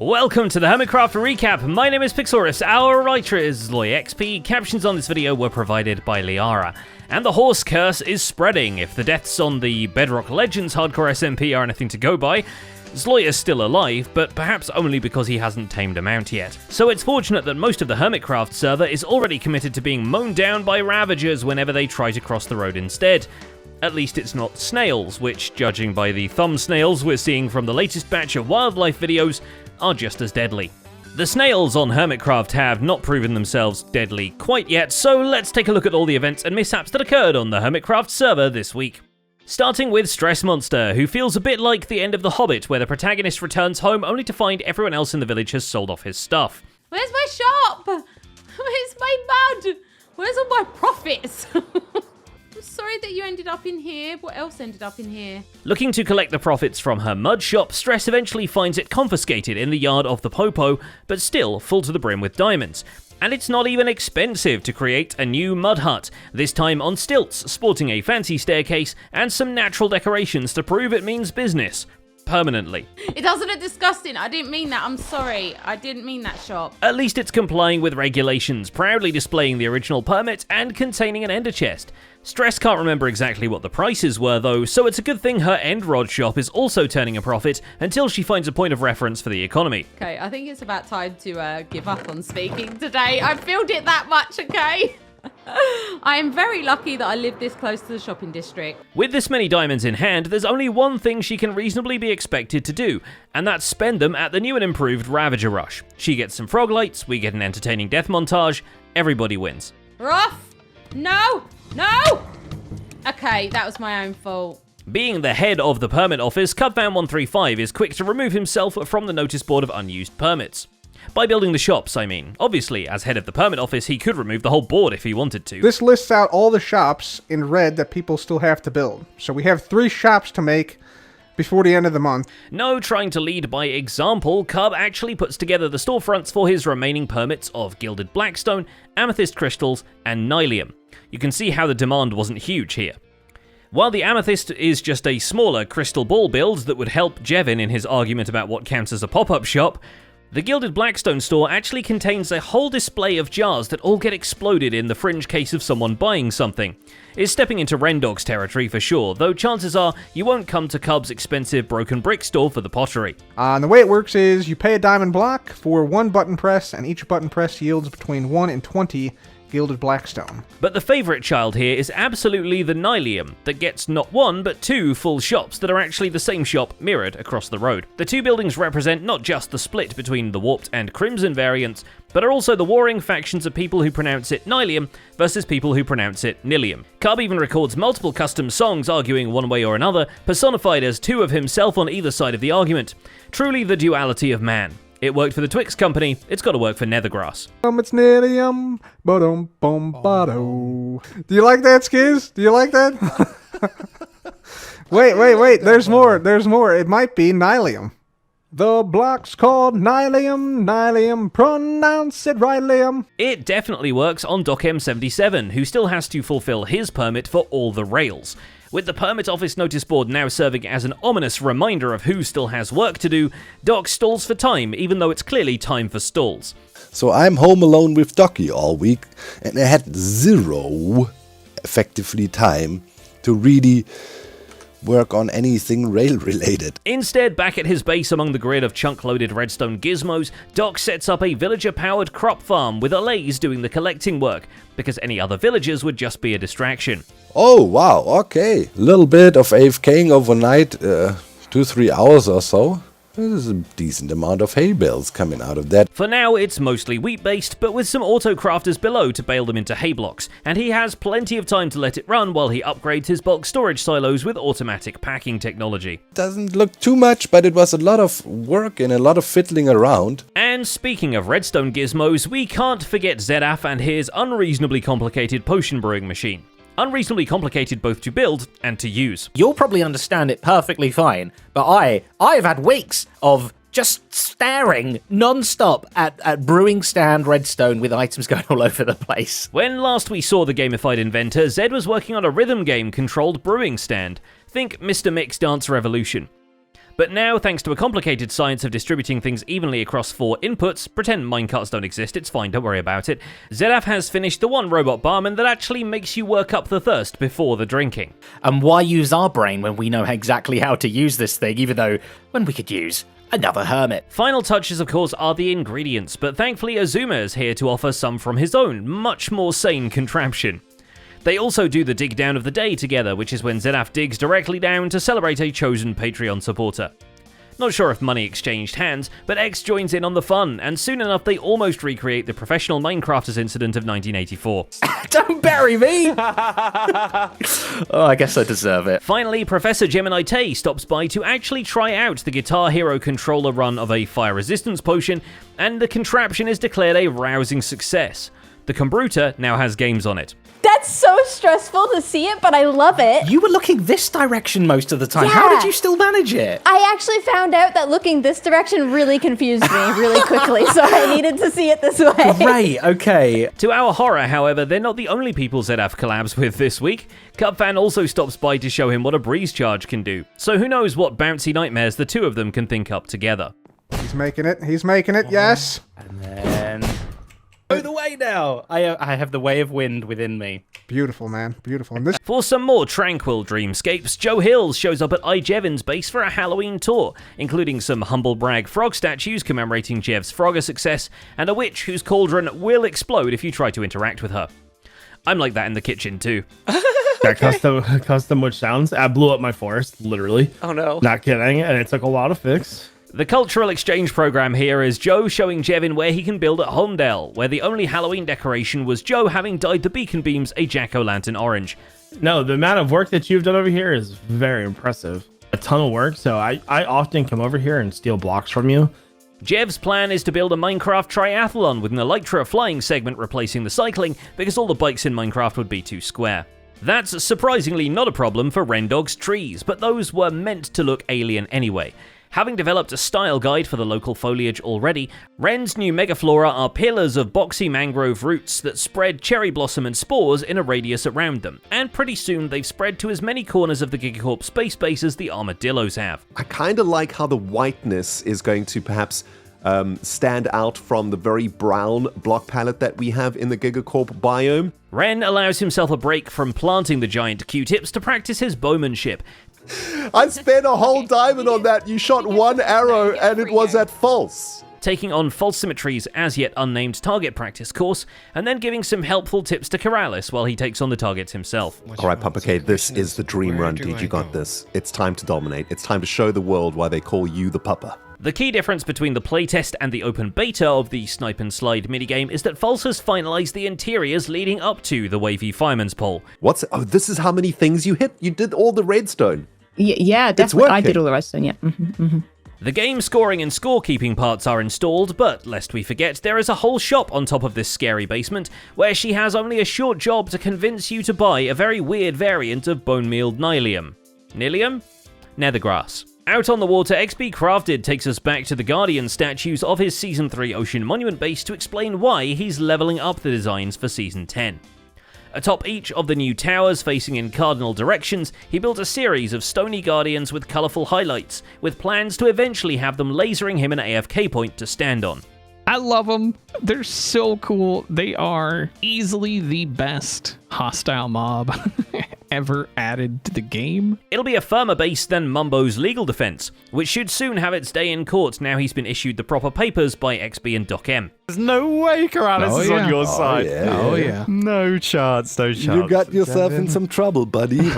Welcome to the Hermitcraft recap. My name is Pixorus, our writer is LoyXP. Captions on this video were provided by Liara. And the horse curse is spreading. If the deaths on the Bedrock Legends hardcore SMP are anything to go by, Zloy is still alive, but perhaps only because he hasn't tamed a mount yet. So it's fortunate that most of the Hermitcraft server is already committed to being mown down by Ravagers whenever they try to cross the road instead. At least it's not snails, which, judging by the thumb snails we're seeing from the latest batch of wildlife videos, are just as deadly. The snails on Hermitcraft have not proven themselves deadly quite yet, so let's take a look at all the events and mishaps that occurred on the Hermitcraft server this week. Starting with Stress Monster, who feels a bit like the end of The Hobbit, where the protagonist returns home only to find everyone else in the village has sold off his stuff. Where's my shop? Where's my mud? Where's all my profits? I'm sorry that you ended up in here. What else ended up in here? Looking to collect the profits from her mud shop, Stress eventually finds it confiscated in the yard of the Popo, but still full to the brim with diamonds. And it's not even expensive to create a new mud hut, this time on stilts, sporting a fancy staircase and some natural decorations to prove it means business. Permanently. It doesn't look disgusting. I didn't mean that. I'm sorry. I didn't mean that shop. At least it's complying with regulations, proudly displaying the original permit and containing an ender chest. Stress can't remember exactly what the prices were though, so it's a good thing her end rod shop is also turning a profit until she finds a point of reference for the economy. Okay, I think it's about time to give up on speaking today. I filled it that much, okay? I am very lucky that I live this close to the shopping district. With this many diamonds in hand, there's only one thing she can reasonably be expected to do, and that's spend them at the new and improved Ravager Rush. She gets some frog lights, we get an entertaining death montage, everybody wins. Ruff! No! No! Okay, that was my own fault. Being the head of the permit office, Cubfan135 is quick to remove himself from the notice board of unused permits. By building the shops, I mean. Obviously, as head of the permit office, he could remove the whole board if he wanted to. This lists out all the shops in red that people still have to build. So we have 3 shops to make before the end of the month. No, trying to lead by example, Cub actually puts together the storefronts for his remaining permits of Gilded Blackstone, Amethyst Crystals, and Nylium. You can see how the demand wasn't huge here. While the Amethyst is just a smaller crystal ball build that would help Jevin in his argument about what counts as a pop-up shop, the Gilded Blackstone store actually contains a whole display of jars that all get exploded in the fringe case of someone buying something. It's stepping into Rendog's territory for sure, though chances are you won't come to Cub's expensive broken brick store for the pottery. And the way it works is you pay a diamond block for 1 button press, and each button press yields between 1 and 20 Gilded Blackstone. But the favourite child here is absolutely the Nylium, that gets not 1 but 2 full shops that are actually the same shop mirrored across the road. The 2 buildings represent not just the split between the Warped and Crimson variants, but are also the warring factions of people who pronounce it Nylium versus people who pronounce it Nilium. Cub even records multiple custom songs arguing one way or another, personified as 2 of himself on either side of the argument. Truly the duality of man. It worked for the Twix Company, it's got to work for Nethergrass. It's Nilium, ba-dum-bum-ba-do. Do you like that, Skiz? Do you like that? Wait, there's more. It might be Nylium. The block's called Nylium, pronounce it right, Liam. It definitely works on DocM77, who still has to fulfill his permit for all the rails. With the permit office notice board now serving as an ominous reminder of who still has work to do, Doc stalls for time, even though it's clearly time for stalls. So I'm home alone with Docky all week, and I had 0 effectively time to really work on anything rail related. Instead, back at his base among the grid of chunk-loaded redstone gizmos, Doc sets up a villager-powered crop farm with Alays doing the collecting work, because any other villagers would just be a distraction. Oh wow, okay. Little bit of AFKing overnight, 2-3 hours or so. There's a decent amount of hay bales coming out of that. For now, it's mostly wheat-based, but with some auto-crafters below to bale them into hay blocks, and he has plenty of time to let it run while he upgrades his bulk storage silos with automatic packing technology. Doesn't look too much, but it was a lot of work and a lot of fiddling around. And speaking of redstone gizmos, we can't forget Zedaf and his unreasonably complicated potion brewing machine. Unreasonably complicated both to build and to use. You'll probably understand it perfectly fine, but I've had weeks of just staring non-stop at brewing stand redstone with items going all over the place. When last we saw the gamified inventor, Zed was working on a rhythm game controlled brewing stand. Think Mr. Mix Dance Revolution. But now, thanks to a complicated science of distributing things evenly across 4 inputs, pretend minecarts don't exist, it's fine, don't worry about it, Zedaf has finished the one robot barman that actually makes you work up the thirst before the drinking. And why use our brain when we know exactly how to use this thing, even though when we could use another hermit? Final touches, of course, are the ingredients, but thankfully Azuma is here to offer some from his own, much more sane contraption. They also do the dig down of the day together, which is when Zedaf digs directly down to celebrate a chosen Patreon supporter. Not sure if money exchanged hands, but X joins in on the fun, and soon enough they almost recreate the professional Minecrafters incident of 1984. Don't bury me! Oh, I guess I deserve it. Finally, Professor Gemini Tay stops by to actually try out the Guitar Hero controller run of a fire resistance potion, and the contraption is declared a rousing success. The Computer now has games on it. That's so stressful to see it, but I love it. You were looking this direction most of the time. Yeah. How did you still manage it? I actually found out that looking this direction really confused me really quickly, so I needed to see it this way. Right, okay. To our horror, however, they're not the only people Zedaf collabs with this week. Cupfan also stops by to show him what a breeze charge can do, so who knows what bouncy nightmares the two of them can think up together. He's making it, yes. And then... Go the way now! I have the way of wind within me. Beautiful, man, beautiful. And this For some more tranquil dreamscapes, Joe Hills shows up at iJevin's base for a Halloween tour, including some humble brag frog statues commemorating Jev's Frogger success, and a witch whose cauldron will explode if you try to interact with her. I'm like that in the kitchen too. That custom witch sounds. I blew up my forest, literally. Oh no. Not kidding, and it took a while to fix. The cultural exchange program here is Joe showing Jevin where he can build at Homedale, where the only Halloween decoration was Joe having dyed the beacon beams a jack-o'-lantern orange. No, the amount of work that you've done over here is very impressive. A ton of work, so I often come over here and steal blocks from you. Jev's plan is to build a Minecraft triathlon with an Elytra flying segment replacing the cycling because all the bikes in Minecraft would be too square. That's surprisingly not a problem for Rendog's trees, but those were meant to look alien anyway. Having developed a style guide for the local foliage already, Ren's new megaflora are pillars of boxy mangrove roots that spread cherry blossom and spores in a radius around them, and pretty soon they've spread to as many corners of the Gigacorp space base as the armadillos have. I kind of like how the whiteness is going to perhaps stand out from the very brown block palette that we have in the Gigacorp biome. Ren allows himself a break from planting the giant Q-tips to practice his bowmanship. I spent a whole diamond on that. You shot one arrow and it was at false. Taking on False Symmetry's as yet unnamed target practice course, and then giving some helpful tips to Keralis while he takes on the targets himself. All right, Papa K, this is the dream run, dude. You got this. It's time to dominate. It's time to show the world why they call you the Papa. The key difference between the playtest and the open beta of the Snipe and Slide minigame is that False has finalized the interiors leading up to the Wavy Fireman's Pole. What's... Oh, this is how many things you hit. You did all the redstone. Yeah, definitely. I did all the redstone, yeah. The game scoring and scorekeeping parts are installed, but lest we forget, there is a whole shop on top of this scary basement, where she has only a short job to convince you to buy a very weird variant of bone-mealed nylium. Nylium? Nethergrass. Out on the water, XP Crafted takes us back to the Guardian statues of his Season 3 Ocean Monument base to explain why he's leveling up the designs for Season 10. Atop each of the new towers facing in cardinal directions, he built a series of stony guardians with colourful highlights, with plans to eventually have them lasering him an AFK point to stand on. I love them. They're so cool. They are easily the best hostile mob ever added to the game. It'll be a firmer base than Mumbo's legal defense, which should soon have its day in court now he's been issued the proper papers by XB and Doc M. There's no way Keralis is on your side. yeah. No chance, no chance. You got yourself in some trouble, buddy.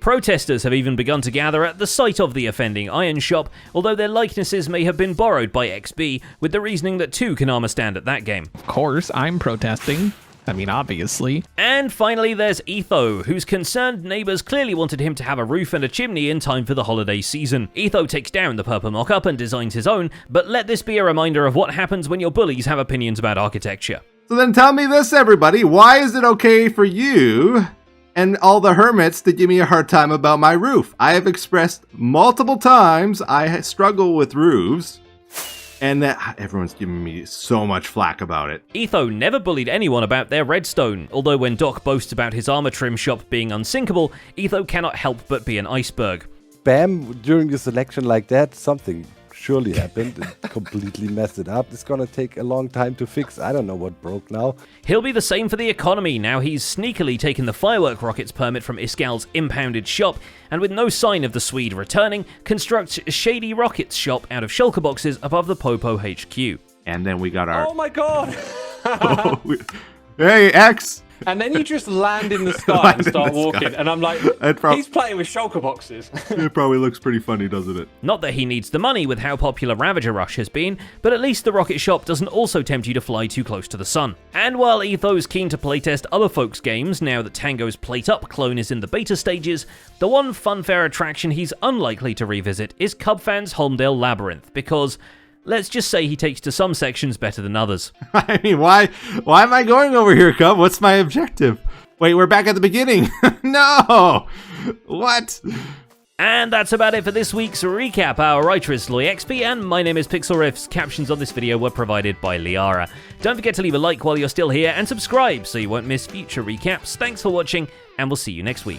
Protesters have even begun to gather at the site of the offending iron shop, although their likenesses may have been borrowed by XB, with the reasoning that two can arm a stand at that game. Of course, I'm protesting. I mean, obviously. And finally, there's Etho, whose concerned neighbours clearly wanted him to have a roof and a chimney in time for the holiday season. Etho takes down the purple mock-up and designs his own, but let this be a reminder of what happens when your bullies have opinions about architecture. So then tell me this, everybody. Why is it okay for you and all the hermits to give me a hard time about my roof? I have expressed multiple times I struggle with roofs. And that everyone's giving me so much flack about it. Etho never bullied anyone about their redstone, although when Doc boasts about his armor trim shop being unsinkable, Etho cannot help but be an iceberg. spam during the selection like that, something surely happened and completely messed it up. It's gonna take a long time to fix. I don't know what broke now. He'll be the same for the economy. Now he's sneakily taken the firework rockets permit from Iskal's impounded shop, and with no sign of the Swede returning, constructs Shady Rockets shop out of shulker boxes above the Popo HQ. And then we got our... Oh my god! Hey, X! And then you just land in the sky and start walking, and I'm like, he's playing with shulker boxes. It probably looks pretty funny, doesn't it? Not that he needs the money with how popular Ravager Rush has been, but at least the rocket shop doesn't also tempt you to fly too close to the sun. And while Etho's keen to playtest other folks' games now that Tango's Plate Up clone is in the beta stages, the one funfair attraction he's unlikely to revisit is Cubfan's Holmdale Labyrinth, because... let's just say he takes to some sections better than others. I mean, why am I going over here, Cub? What's my objective? Wait, we're back at the beginning. No! What? And that's about it for this week's recap. Our writer is LoyXP, and my name is Pixel Riffs. Captions on this video were provided by Liara. Don't forget to leave a like while you're still here, and subscribe so you won't miss future recaps. Thanks for watching, and we'll see you next week.